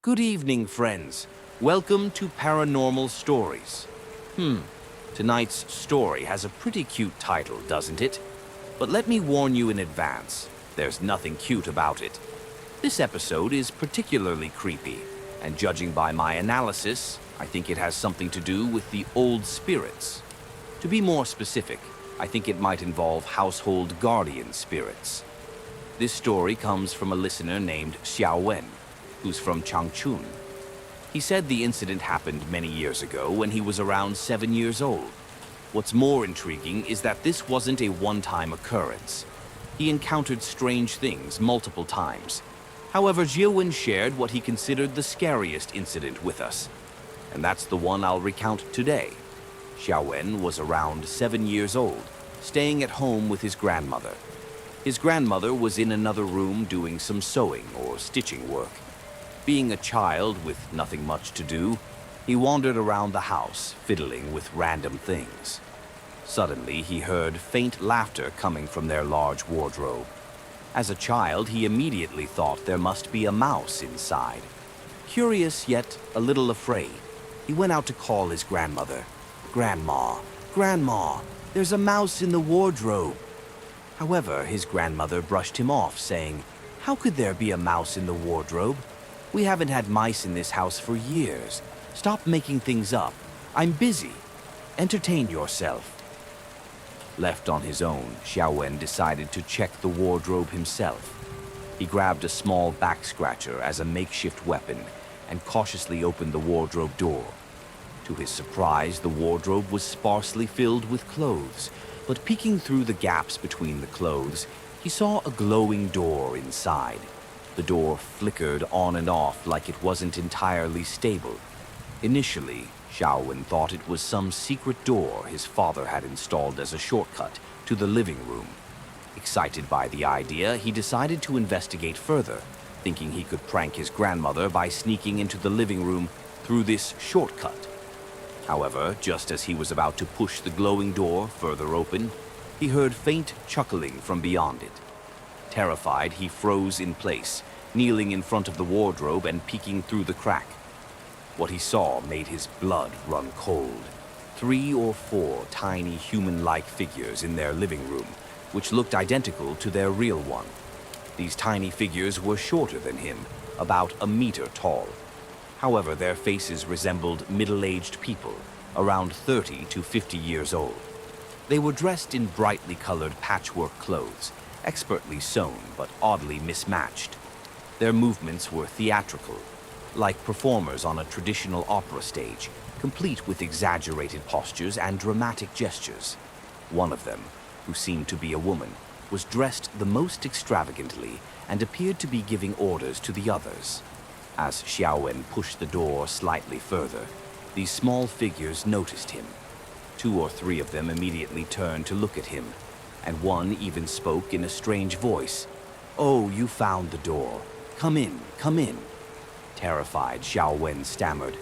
Good evening, friends. Welcome to Paranormal Stories. Tonight's story has a pretty cute title, doesn't it? But let me warn you in advance, there's nothing cute about it. This episode is particularly creepy, and judging by my analysis, I think it has something to do with the old spirits. To be more specific, I think it might involve household guardian spirits. This story comes from a listener named Xiaowen, who's from Changchun. He said the incident happened many years ago when he was around 7 years old. What's more intriguing is that this wasn't a one-time occurrence. He encountered strange things multiple times. However, Xiaowen shared what he considered the scariest incident with us, and that's the one I'll recount today. Xiaowen was around 7 years old, staying at home with his grandmother. His grandmother was in another room doing some sewing or stitching work. Being a child with nothing much to do, he wandered around the house, fiddling with random things. Suddenly, he heard faint laughter coming from their large wardrobe. As a child, he immediately thought there must be a mouse inside. Curious yet a little afraid, he went out to call his grandmother. "Grandma, Grandma, there's a mouse in the wardrobe." However, his grandmother brushed him off, saying, "How could there be a mouse in the wardrobe? We haven't had mice in this house for years. Stop making things up. I'm busy. Entertain yourself." Left on his own, Xiaowen decided to check the wardrobe himself. He grabbed a small back scratcher as a makeshift weapon and cautiously opened the wardrobe door. To his surprise, the wardrobe was sparsely filled with clothes, but peeking through the gaps between the clothes, he saw a glowing door inside. The door flickered on and off like it wasn't entirely stable. Initially, Xiaowen thought it was some secret door his father had installed as a shortcut to the living room. Excited by the idea, he decided to investigate further, thinking he could prank his grandmother by sneaking into the living room through this shortcut. However, just as he was about to push the glowing door further open, he heard faint chuckling from beyond it. Terrified, he froze in place, kneeling in front of the wardrobe and peeking through the crack. What he saw made his blood run cold. 3 or 4 tiny human-like figures in their living room, which looked identical to their real one. These tiny figures were shorter than him, about a meter tall. However, their faces resembled middle-aged people, around 30 to 50 years old. They were dressed in brightly colored patchwork clothes, expertly sewn but oddly mismatched. Their movements were theatrical, like performers on a traditional opera stage, complete with exaggerated postures and dramatic gestures. One of them, who seemed to be a woman, was dressed the most extravagantly and appeared to be giving orders to the others. As Xiaowen pushed the door slightly further, these small figures noticed him. 2 or 3 of them immediately turned to look at him, and one even spoke in a strange voice. "Oh, you found the door. Come in, come in." Terrified, Xiaowen stammered,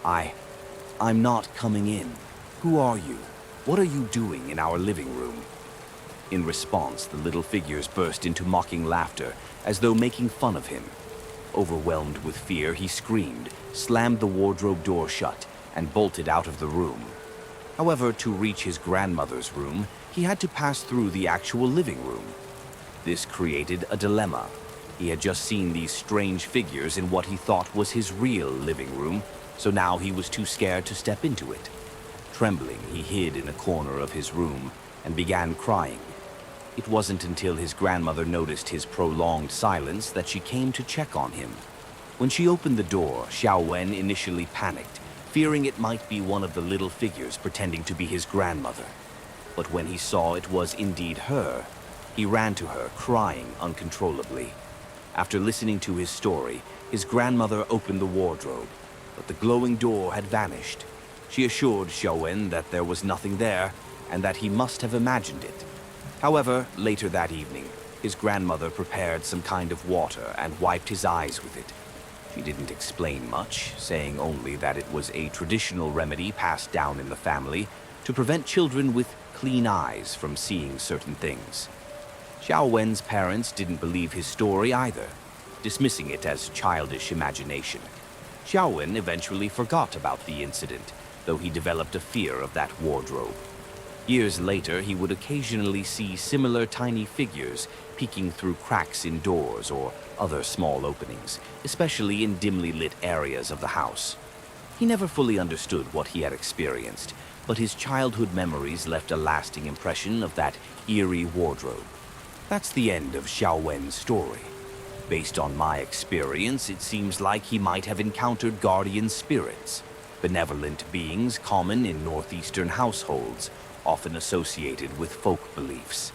I'm not coming in. Who are you? What are you doing in our living room?" In response, the little figures burst into mocking laughter, as though making fun of him. Overwhelmed with fear, he screamed, slammed the wardrobe door shut, and bolted out of the room. However, to reach his grandmother's room, he had to pass through the actual living room. This created a dilemma. He had just seen these strange figures in what he thought was his real living room, so now he was too scared to step into it. Trembling, he hid in a corner of his room and began crying. It wasn't until his grandmother noticed his prolonged silence that she came to check on him. When she opened the door, Xiaowen initially panicked, fearing it might be one of the little figures pretending to be his grandmother. But when he saw it was indeed her, he ran to her, crying uncontrollably. After listening to his story, his grandmother opened the wardrobe, but the glowing door had vanished. She assured Xiaowen that there was nothing there and that he must have imagined it. However, later that evening, his grandmother prepared some kind of water and wiped his eyes with it. She didn't explain much, saying only that it was a traditional remedy passed down in the family to prevent children with clean eyes from seeing certain things. Xiaowen's parents didn't believe his story either, dismissing it as childish imagination. Xiaowen eventually forgot about the incident, though he developed a fear of that wardrobe. Years later, he would occasionally see similar tiny figures peeking through cracks in doors or other small openings, especially in dimly lit areas of the house. He never fully understood what he had experienced, but his childhood memories left a lasting impression of that eerie wardrobe. That's the end of Xiaowen's story. Based on my experience, it seems like he might have encountered guardian spirits, benevolent beings common in northeastern households, often associated with folk beliefs.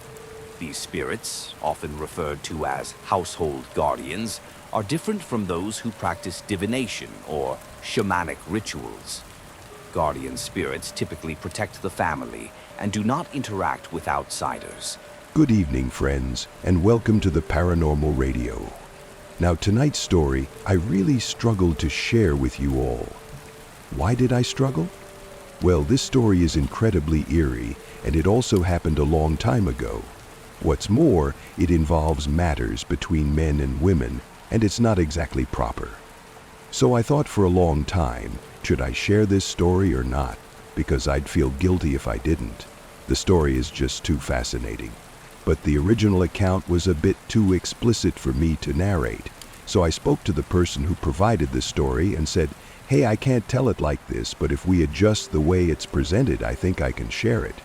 These spirits, often referred to as household guardians, are different from those who practice divination or shamanic rituals. Guardian spirits typically protect the family and do not interact with outsiders. Good evening, friends, and welcome to the Paranormal Radio. Now, tonight's story, I really struggled to share with you all. Why did I struggle? Well, this story is incredibly eerie, and it also happened a long time ago. What's more, it involves matters between men and women, and it's not exactly proper. So I thought for a long time, should I share this story or not? Because I'd feel guilty if I didn't. The story is just too fascinating. But the original account was a bit too explicit for me to narrate. So I spoke to the person who provided this story and said, "Hey, I can't tell it like this, but if we adjust the way it's presented, I think I can share it."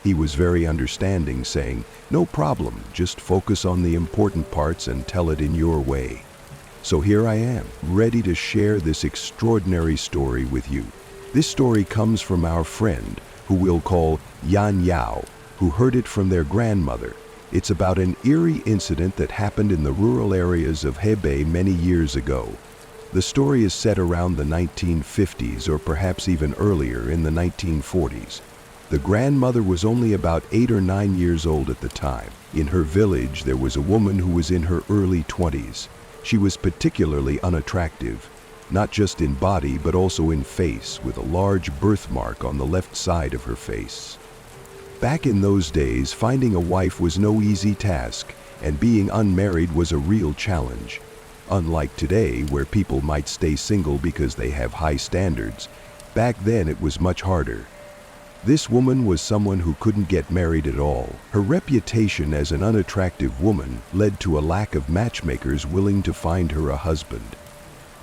He was very understanding, saying, "No problem, just focus on the important parts and tell it in your way." So here I am, ready to share this extraordinary story with you. This story comes from our friend, who we'll call Yan Yao, who heard it from their grandmother. It's about an eerie incident that happened in the rural areas of Hebei many years ago. The story is set around the 1950s or perhaps even earlier in the 1940s. The grandmother was only about 8 or 9 years old at the time. In her village, there was a woman who was in her early 20s. She was particularly unattractive, not just in body but also in face, with a large birthmark on the left side of her face. Back in those days, finding a wife was no easy task, and being unmarried was a real challenge. Unlike today, where people might stay single because they have high standards, back then it was much harder. This woman was someone who couldn't get married at all. Her reputation as an unattractive woman led to a lack of matchmakers willing to find her a husband.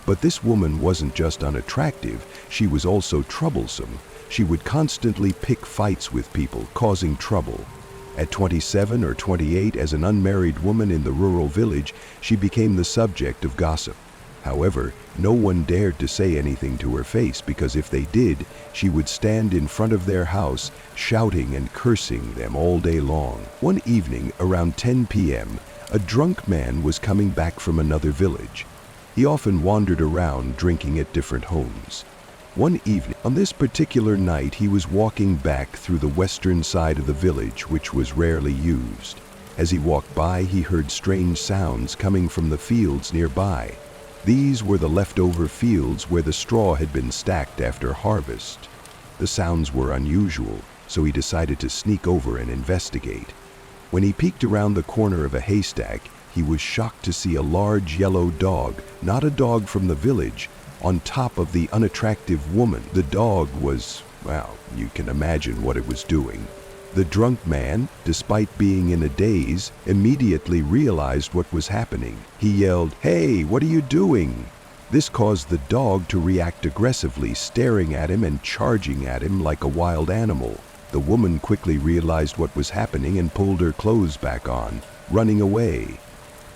But this woman wasn't just unattractive, she was also troublesome. She would constantly pick fights with people, causing trouble. At 27 or 28, as an unmarried woman in the rural village, she became the subject of gossip. However, no one dared to say anything to her face because if they did, she would stand in front of their house, shouting and cursing them all day long. One evening, around 10 p.m., a drunk man was coming back from another village. He often wandered around drinking at different homes. One evening, on this particular night, he was walking back through the western side of the village, which was rarely used. As he walked by, he heard strange sounds coming from the fields nearby. These were the leftover fields where the straw had been stacked after harvest. The sounds were unusual, so he decided to sneak over and investigate. When he peeked around the corner of a haystack, he was shocked to see a large yellow dog, not a dog from the village, on top of the unattractive woman. The dog was, well, you can imagine what it was doing. The drunk man, despite being in a daze, immediately realized what was happening. He yelled, "Hey, what are you doing?" This caused the dog to react aggressively, staring at him and charging at him like a wild animal. The woman quickly realized what was happening and pulled her clothes back on, running away.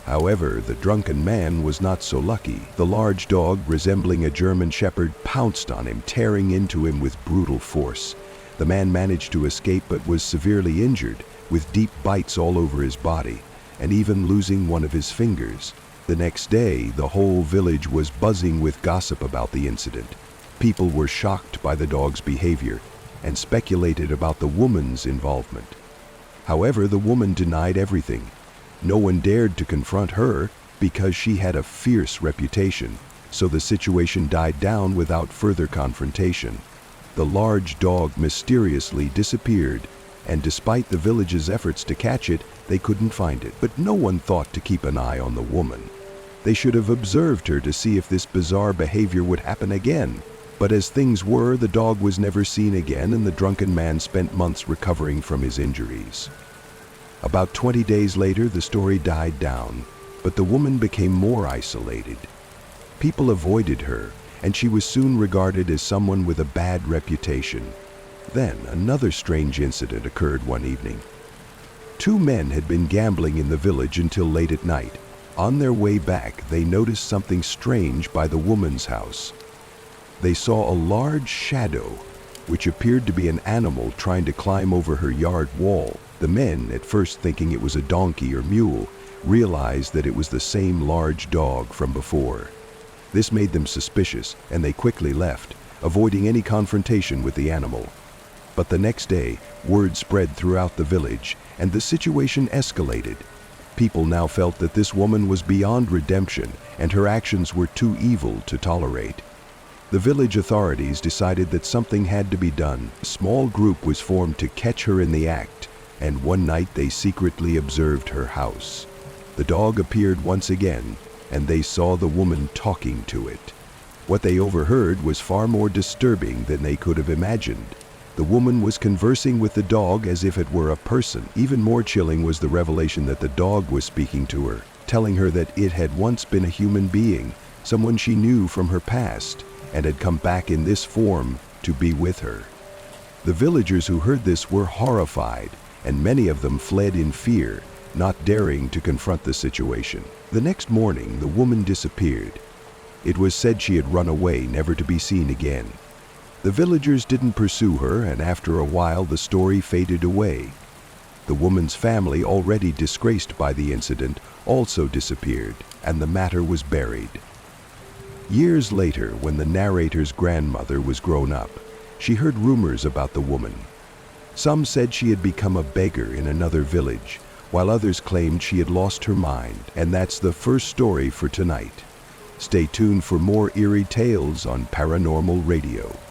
However, the drunken man was not so lucky. The large dog, resembling a German shepherd, pounced on him, tearing into him with brutal force. The man managed to escape but was severely injured, with deep bites all over his body, and even losing one of his fingers. The next day, the whole village was buzzing with gossip about the incident. People were shocked by the dog's behavior and speculated about the woman's involvement. However, the woman denied everything. No one dared to confront her because she had a fierce reputation, so the situation died down without further confrontation. The large dog mysteriously disappeared, and despite the village's efforts to catch it, they couldn't find it. But no one thought to keep an eye on the woman. They should have observed her to see if this bizarre behavior would happen again. But as things were, the dog was never seen again, and the drunken man spent months recovering from his injuries. About 20 days later, the story died down, but the woman became more isolated. People avoided her, and she was soon regarded as someone with a bad reputation. Then, another strange incident occurred one evening. Two men had been gambling in the village until late at night. On their way back, they noticed something strange by the woman's house. They saw a large shadow, which appeared to be an animal trying to climb over her yard wall. The men, at first thinking it was a donkey or mule, realized that it was the same large dog from before. This made them suspicious, and they quickly left, avoiding any confrontation with the animal. But the next day, word spread throughout the village, and the situation escalated. People now felt that this woman was beyond redemption, and her actions were too evil to tolerate. The village authorities decided that something had to be done. A small group was formed to catch her in the act, and one night they secretly observed her house. The dog appeared once again, and they saw the woman talking to it. What they overheard was far more disturbing than they could have imagined. The woman was conversing with the dog as if it were a person. Even more chilling was the revelation that the dog was speaking to her, telling her that it had once been a human being, someone she knew from her past, and had come back in this form to be with her. The villagers who heard this were horrified, and many of them fled in fear, not daring to confront the situation. The next morning, the woman disappeared. It was said she had run away, never to be seen again. The villagers didn't pursue her, and after a while the story faded away. The woman's family, already disgraced by the incident, also disappeared, and the matter was buried. Years later, when the narrator's grandmother was grown up, she heard rumors about the woman. Some said she had become a beggar in another village, while others claimed she had lost her mind. And that's the first story for tonight. Stay tuned for more eerie tales on Paranormal Radio.